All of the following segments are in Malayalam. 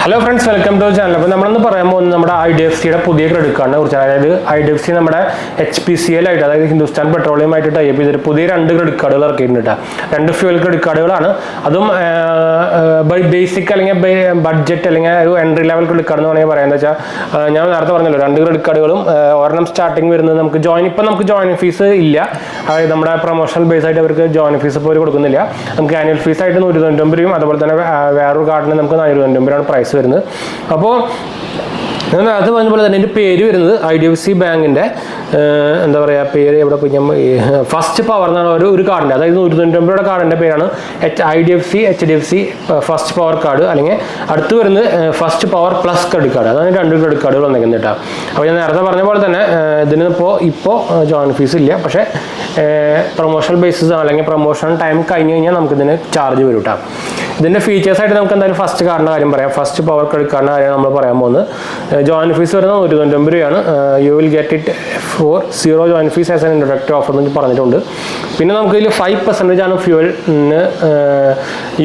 Hello friends, welcome to the channel. We will talk about IDFC credit card. IDFC HPCL, Hindustan Petroleum, credit card, fuel credit card, basic budget entry level credit card. Starting joining fees promotional base joining fees annual fees price. അപ്പോൾ അത് പറഞ്ഞപോലെ തന്നെ എൻ്റെ പേര് വരുന്നത് IDFC ബാങ്കിൻ്റെ എന്താ പറയുക പേര് എവിടെ പോയി ഞാൻ ഫസ്റ്റ് പവർ എന്നാണ് ഒരു കാർഡിൻ്റെ അതായത് 190 കാർഡിൻ്റെ പേരാണ് IDFC HDFC first power card അല്ലെങ്കിൽ അടുത്ത് വരുന്നത് first power plus credit card അതാണ് രണ്ട് ക്രെഡിറ്റ് കാർഡുകൾ വന്നിരിക്കുന്നത് കേട്ടോ അപ്പോൾ ഞാൻ നേരത്തെ പറഞ്ഞ പോലെ തന്നെ ഇതിന് ഇപ്പോൾ ജോയിൻ ഫീസ് ഇല്ല പക്ഷേ പ്രൊമോഷണൽ ബേസിസ് അല്ലെങ്കിൽ പ്രൊമോഷൻ ടൈം കഴിഞ്ഞ് കഴിഞ്ഞാൽ നമുക്കിതിന് ചാർജ് വരും കേട്ടോ ഇതിൻ്റെ ഫീച്ചേഴ്സായിട്ട് നമുക്ക് എന്തായാലും ഫസ്റ്റ് കാർഡിൻ്റെ കാര്യം പറയാം ഫസ്റ്റ് പവർ ക്രെഡിറ്റ് കാർഡിൻ്റെ കാര്യം നമ്മൾ പറയാൻ പോകുന്നത് ജോയിൻ ഫീസ് വരുന്നത് 190 രൂപയാണ് you will get it for zero join fees as an introductory offer എന്ന് പറഞ്ഞിട്ടുണ്ട് പിന്നെ നമുക്ക് ഇതിൽ 5% ആണ് ഫ്യൂവലിന്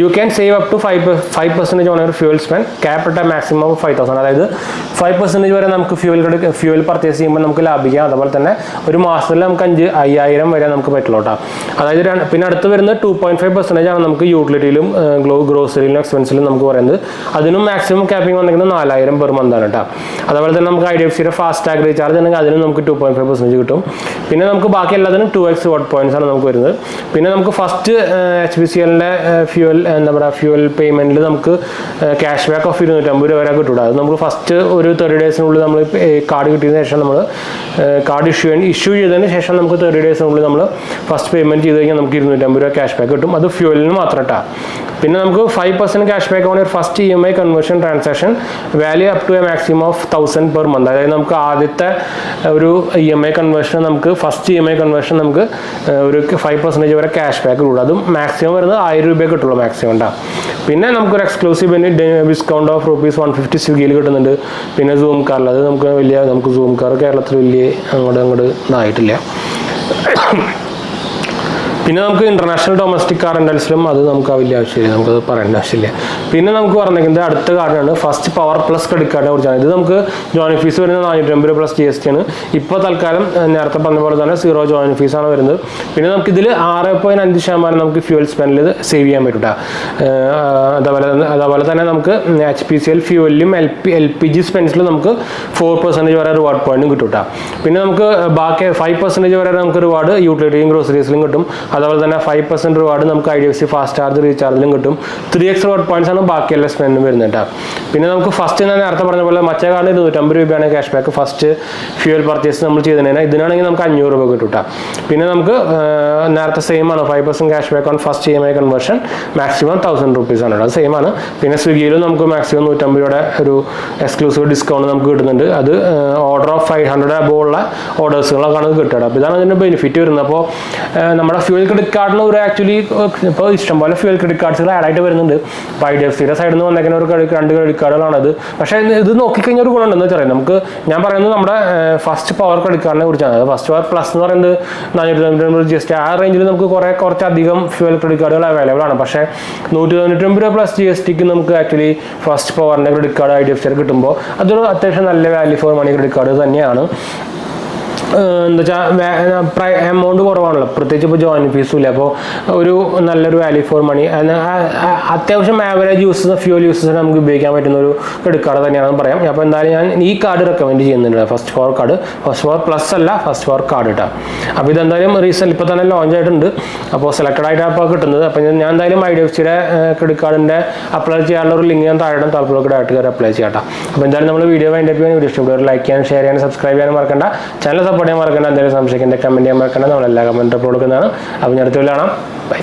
you can save up to 5% on your fuel spend cap at maximum 5,000 അതായത് 5% വരെ നമുക്ക് ഫ്യൂവൽ പർച്ചേസ് ചെയ്യുമ്പോൾ നമുക്ക് ലാഭിക്കാം അതുപോലെ തന്നെ ഒരു മാസത്തിൽ നമുക്ക് 5,000 വരെ നമുക്ക് പറ്റുള്ളൂ കേട്ടോ അതായത് പിന്നെ അടുത്ത് വരുന്നത് 2.5% ആണ് നമുക്ക് യൂട്ടിലിറ്റിയിലും ഗ്രോസറിയിലും എക്സ്പെൻസിലും നമുക്ക് പറയുന്നത് അതിനും മാക്സിമം ക്യാപ്പിംഗ് വന്നിരിക്കുന്നത് 4,000 പെർ മന്ത് ആണ് കേട്ടോ അതുപോലെ തന്നെ നമുക്ക് IDFCയുടെ ഫാസ്റ്റാഗ് റീചാർജ് ഉണ്ടെങ്കിൽ അതിനും നമുക്ക് 2.5% കിട്ടും പിന്നെ നമുക്ക് ബാക്കി എല്ലാത്തിനും 2x വാട്ട് പോയിന്റ്സ് ആണ് നമുക്ക് വരുന്നത് പിന്നെ നമുക്ക് ഫസ്റ്റ് HPCLൻ്റെ ഫ്യൂവൽ എന്താ പറയുക ഫ്യൂവൽ പേയ്മെൻറ്റിൽ നമുക്ക് ക്യാഷ് ബാക്ക് ഓഫ് 250 രൂപ വരെ കിട്ടും അത് നമുക്ക് ഫസ്റ്റ് ഒരു 30 ഡേയ്സിനുള്ളിൽ നമ്മൾ കാർഡ് കിട്ടിയതിന് ശേഷം നമ്മൾ കാർഡ് ഇഷ്യൂ ചെയ്തതിന് ശേഷം നമുക്ക് 30 ഡേയ്സിനുള്ളിൽ നമ്മൾ ഫസ്റ്റ് പേയ്മെൻറ്റ് ചെയ്ത് കഴിഞ്ഞാൽ നമുക്ക് 250 രൂപ ക്യാഷ് ബാക്ക് കിട്ടും അത് ഫ്യൂവലിന് മാത്രം കേട്ടോ പിന്നെ നമുക്ക് 5% cash back on first EMI conversion transaction value up to a maximum of 1,000 per month അതായത് നമുക്ക് ആദ്യത്തെ ഒരു EMI കൺവേർഷൻ നമുക്ക് ഫസ്റ്റ് EMI കൺവേർഷൻ നമുക്ക് ഒരു 5% വരെ ക്യാഷ് ബാക്ക് കിട്ടും അതും മാക്സിമം വരുന്നത് 1,000 രൂപയെ കിട്ടുള്ളൂ മാക്സിമം ഉണ്ടാകും പിന്നെ നമുക്കൊരു എക്സ്ക്ലൂസീവ് ഡിസ്കൗണ്ട് ഓഫ് ₹150 സ്വിഗ്ഗിയിൽ കിട്ടുന്നുണ്ട് പിന്നെ സൂം കാറിൽ അത് നമുക്ക് സൂം കാർ കേരളത്തിൽ വലിയ അങ്ങോട്ട് ഇതായിട്ടില്ല പിന്നെ നമുക്ക് ഇന്റർനാഷണൽ ഡൊമസ്റ്റിക് കാർ റെന്റൽസിലും അത് നമുക്ക് വലിയ ആവശ്യമില്ല നമുക്കത് പറയേണ്ട ആവശ്യമില്ല പിന്നെ നമുക്ക് പറഞ്ഞിരിക്കുന്നത് അടുത്ത കാർഡാണ് ഫസ്റ്റ് പവർ പ്ലസ് ക്രെഡിറ്റ് കാർഡിനെ കുറിച്ചാണ് ഇത് നമുക്ക് ജോയിൻ ഫീസ് വരുന്നത് 450 പ്ലസ് GST ആണ് ഇപ്പോൾ തൽക്കാലം നേരത്തെ പറഞ്ഞ പോലെ തന്നെ സീറോ ജോയിൻ ഫീസാണ് വരുന്നത് പിന്നെ നമുക്ക് ഇതിൽ 6.5% നമുക്ക് ഫ്യൂവൽ സ്പെൻഡിൽ സേവ് ചെയ്യാൻ പറ്റും അതുപോലെ തന്നെ നമുക്ക് HPCL ഫ്യൂവലിലും LPG സ്പെൻസിലും നമുക്ക് 4% വരെ റിവാർഡ് പോയിന്റും കിട്ടും പിന്നെ നമുക്ക് ബാക്കി 5% വരെ നമുക്ക് റിവാർഡ് യൂട്ടിലിറ്റിയും ഗ്രോസറീസിലും കിട്ടും അതുപോലെ തന്നെ 5% റിവാർഡ് നമുക്ക് IDFC ഫാസ്റ്റ് ചാർജ് റീചാർജിലും കിട്ടും 3x റിവാർഡ് പോയിന്റ്സ് ആണ് ബാക്കിയെല്ലാം സ്പെൻഡും വരുന്നത് പിന്നെ നമുക്ക് ഫസ്റ്റ് ഞാൻ നേരത്തെ പറഞ്ഞ പോലെ മറ്റേ കാർഡിന് 250 രൂപയാണ് cash back first fuel purchase നമ്മൾ ചെയ്തതിനാൽ ഇതിനാണെങ്കിൽ നമുക്ക് 500 രൂപ കിട്ടും പിന്നെ നമുക്ക് നേരത്തെ സെയിം ആണ് 5% cash back on first EMI conversion maximum 1,000 rupees ആണ് അത് സെയിം ആണ് പിന്നെ സ്വിഗ്ഗിയിലും നമുക്ക് മാക്സിമം 150 രൂപയുടെ ഒരു എക്സ്ക്ലൂസീവ് ഡിസ്കൗണ്ട് നമുക്ക് കിട്ടുന്നുണ്ട് അത് ഓർഡർ ഓഫ് 500 അബോവ് ഉള്ള ഓർഡേഴ്സുകളൊക്കെയാണ് കിട്ടുക അപ്പോൾ ഇതാണ് അതിൻ്റെ ബെനിഫിറ്റ് വരുന്നത് അപ്പോൾ നമ്മുടെ ഫ്യൂവൽ ക്രെഡിറ്റ് കാർഡിന് ഒരു ആക്ച്വലി ഇപ്പോൾ ഇഷ്ടംപോലെ ഫ്യൂവൽ ക്രെഡിറ്റ് കാർഡ്സുകൾ ആഡ് ആയിട്ട് വരുന്നുണ്ട് ഇപ്പോൾ IDFCയുടെ സൈഡിൽ നിന്ന് വന്നേക്കുന്ന ഒരു രണ്ട് ക്രെഡിറ്റ് കാർഡുകളാണത് പക്ഷേ ഇത് നോക്കിക്കഴിഞ്ഞാൽ ഒരു ഗുണമുണ്ടെന്ന് വെച്ചാൽ നമുക്ക് ഞാൻ പറയുന്നത് നമ്മുടെ ഫസ്റ്റ് പവർ ക്രെഡിറ്റ് കാർഡിനെ കുറിച്ചാണ് ഫസ്റ്റ് പവർ പ്ലസ് എന്ന് പറയുന്നത് 490 GST ആ റേഞ്ചിൽ നമുക്ക് കുറച്ചധികം ഫ്യൂവൽ ക്രെഡിറ്റ് കാർഡുകൾ അവൈലബിൾ ആണ് പക്ഷേ 190 രൂപ പ്ലസ് GSTക്ക് നമുക്ക് ആക്ച്വലി ഫസ്റ്റ് പവറിൻ്റെ ക്രെഡിറ്റ് കാർഡ് IDFCയിൽ കിട്ടുമ്പോൾ അതൊരു അത്യാവശ്യം നല്ല value for money credit card തന്നെയാണ് എന്താ വെച്ചാൽ എമൗണ്ട് കുറവാണല്ലോ പ്രത്യേകിച്ച് ഇപ്പോൾ ജോയിൻ ഫീസും ഇല്ല അപ്പോൾ ഒരു നല്ലൊരു വാല്യൂ ഫോർ മണി അത്യാവശ്യം ആവറേജ് ഫ്യൂവൽ യൂസേഴ്സിന് നമുക്ക് ഉപയോഗിക്കാൻ പറ്റുന്ന ഒരു ക്രെഡിറ്റ് കാർഡ് തന്നെയാണെന്ന് പറയാം അപ്പോൾ എന്തായാലും ഞാൻ ഈ കാർഡ് റെക്കമെൻഡ് ചെയ്യുന്നുണ്ട് first power card first power plus അല്ല ഫസ്റ്റ് പവർ കാർഡ് കേട്ടോ അപ്പോൾ ഇതെന്തായാലും റീസെൻ്റ് ഇപ്പോൾ തന്നെ ലോഞ്ച് ആയിട്ടുണ്ട് അപ്പോൾ സെലക്റ്റഡ് ആയിട്ടാണ് അപ്പോൾ കിട്ടുന്നത് അപ്പോൾ ഞാൻ എന്തായാലും IDFCയുടെ ക്രെഡിറ്റ് കാർഡിൻ്റെ അപ്ലൈ ചെയ്യാനുള്ള ഒരു ലിങ്ക് ഞാൻ താഴെ താല്പര്യമൊക്കെ ഡയറക്റ്റ് കയറി അപ്ലൈ ചെയ്യാം കേട്ടോ അപ്പോൾ എന്തായാലും നമ്മൾ വീഡിയോ വൈൻഡപ്പ് ചെയ്യാൻ വീഡിയോ ഇഷ്ടപ്പെടുക ലൈക്ക് ചെയ്യാൻ ഷെയർ ചെയ്യാൻ സബ്സ്ക്രൈബ് ചെയ്യാൻ മറക്കണ്ട ചാനൽ സപ്പോർട്ട് ചെയ്യാൻ മറക്കണ്ട എന്തെങ്കിലും സംശയിക്കേണ്ട കമൻറ്റ് ചെയ്യാൻ മറക്കണ്ട നമ്മളെല്ലാ കമൻറ്റ് അപ്ലോഡ് കൊടുക്കുന്നതാണ് അപ്പോൾ ഞാൻ അടുത്ത് കാണാം ബൈ